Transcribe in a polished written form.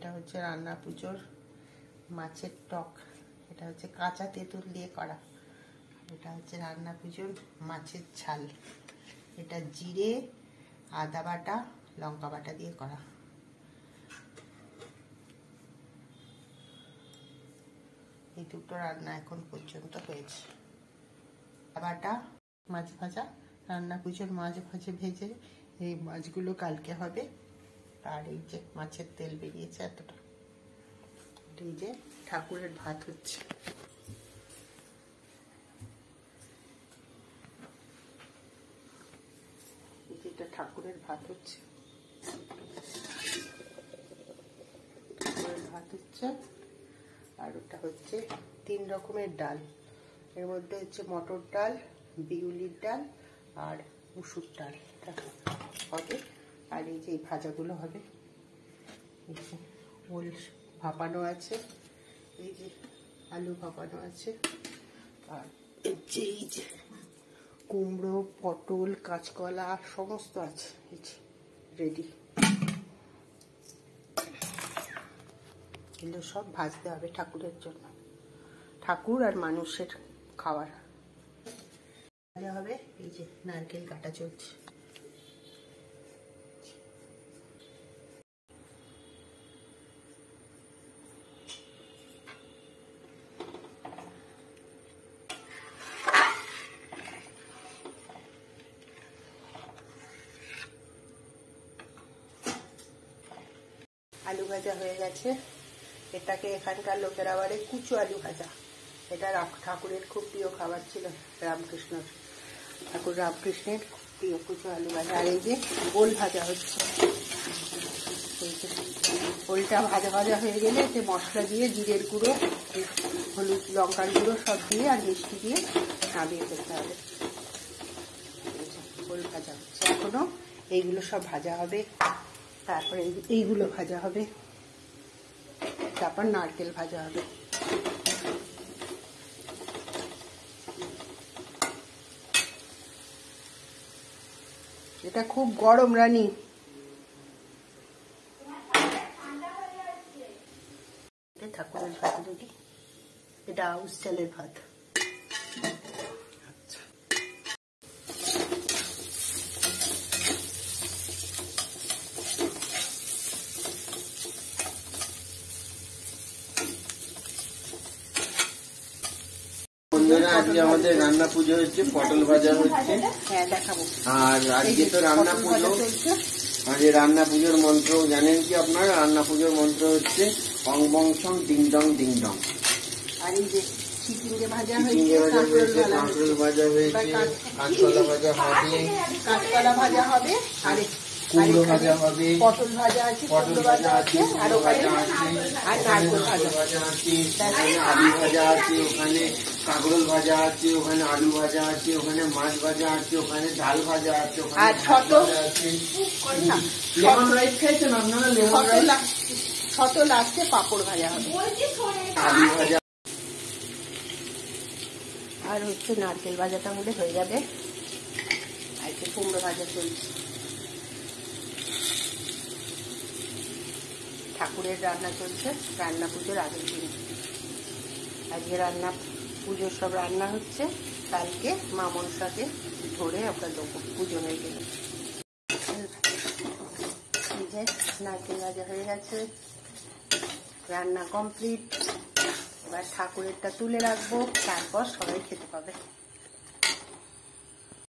এটা হচ্ছে রান্না পুজোর মাছের টক, এটা হচ্ছে কাঁচা তেঁতুল দিয়ে করা। এটা হচ্ছে রান্না পুজোর মাছের ঝাল, এটা জিরে আদা বাটা লঙ্কা বাটা দিয়ে করা। এই দুটো রান্না এখন পর্যন্ত হয়েছে। বাটা মাছ ভাজা, রান্না পুজোর মাছ ভেজে এই মাছগুলো কালকে হবে। আর এই যে মাছের তেল বেরিয়েছে এতটা। এই যে ঠাকুরের ভাত হচ্ছে, এটা ঠাকুরের ভাত হচ্ছে, ঠাকুরের ভাত হচ্ছে। আর ওটা হচ্ছে 3 রকমের ডাল, এর মধ্যে হচ্ছে মটর ডাল, বিউলির ডাল আর মুসুর ডাল হবে। আর এই যে ভাজাগুলো হবে, ওল ভাপানো আছে, এই যে আলু ভাপানো আছে, আর এই যে কুমড়ো পটল কাঁচকলা সমস্ত আছে, এই যে রেডি। এগুলো সব ভাজতে হবে ঠাকুরের জন্য, ঠাকুর আর মানুষের খাবার ভাজা হবে। এই যে নারকেল কাটা চলছে। আলু ভাজা হয়ে গেছে, এটাকে এখানকার লোকেরা বলে কুচো আলু ভাজা। এটা ঠাকুরের খুব প্রিয় খাবার ছিল, ঠাকুর রামকৃষ্ণের প্রিয় কুচো আলু ভাজা। আর এই যে ওল ভাজা হচ্ছে, ওলটা ভাজা ভাজা হয়ে গেলে এতে মশলা দিয়ে জিরের গুঁড়ো হলুদ লঙ্কার গুঁড়ো সব দিয়ে আর মিষ্টি দিয়ে নামিয়ে ফেলতে হবে। ওল ভাজা হচ্ছে এখনো, এইগুলো সব ভাজা হবে, তারপরে এইগুলো ভাজা হবে, তারপর নারকেল ভাজা হবে। এটা খুব গরম রানী। ঠাকুরের ভাত রেডি, এটা আউশ চালের ভাত। আজকে আমাদের রান্না পুজো হচ্ছে, পটল ভাজা হচ্ছে। হ্যাঁ দেখাবো। আর আজকে তো রান্না পুজো, আমাদের রান্না পুজোর মন্ত্র জানেন কি আপনারা? রান্না পুজোর মন্ত্র হচ্ছে অং বংশং ডিং ডং ডিং ডং। আর এই যে চিচিঙ্গে ভাজা হয়েছে, কাঁকরোল ভাজা হয়েছে, কাঁচকলা ভাজা হবে, কাঁচকলা ভাজা হবে, আর কুমড়ো ভাজা হবে, পটল ভাজা আছে, পটল ভাজা আছে, আর ভাজা আছে, আর নারকেল ভাজা আছে, ওখানে আলু ভাজা আছে, ওখানে কাঁকরোল ভাজা আছে, ওখানে আলু ভাজা আছে, ওখানে মাছ ভাজা আছে, ওখানে ডাল ভাজা আছে, ওখানে লেমন রাইস খাইছেন আপনারা? লেমন রাইস শত লাস্টে পাঁপড় ভাজা হবে, আলু ভাজা। আর হচ্ছে নারকেল ভাজাটা মধ্যে হয়ে যাবে। আর কুমড়ো ভাজা চলছে। ঠাকুরের রান্না চলছে, রান্না পুজোর আগের দিন। আজকে রান্না পুজোর সব রান্না হচ্ছে, কালকে মা মনসাকে ধরে আমরা দেবো পুজো হয়ে গেলে। নারকেল ভাজা হয়ে গেছে, রান্না কমপ্লিট। এবার ঠাকুরেরটা তুলে রাখবো, তারপর সবাই খেতে পাবে।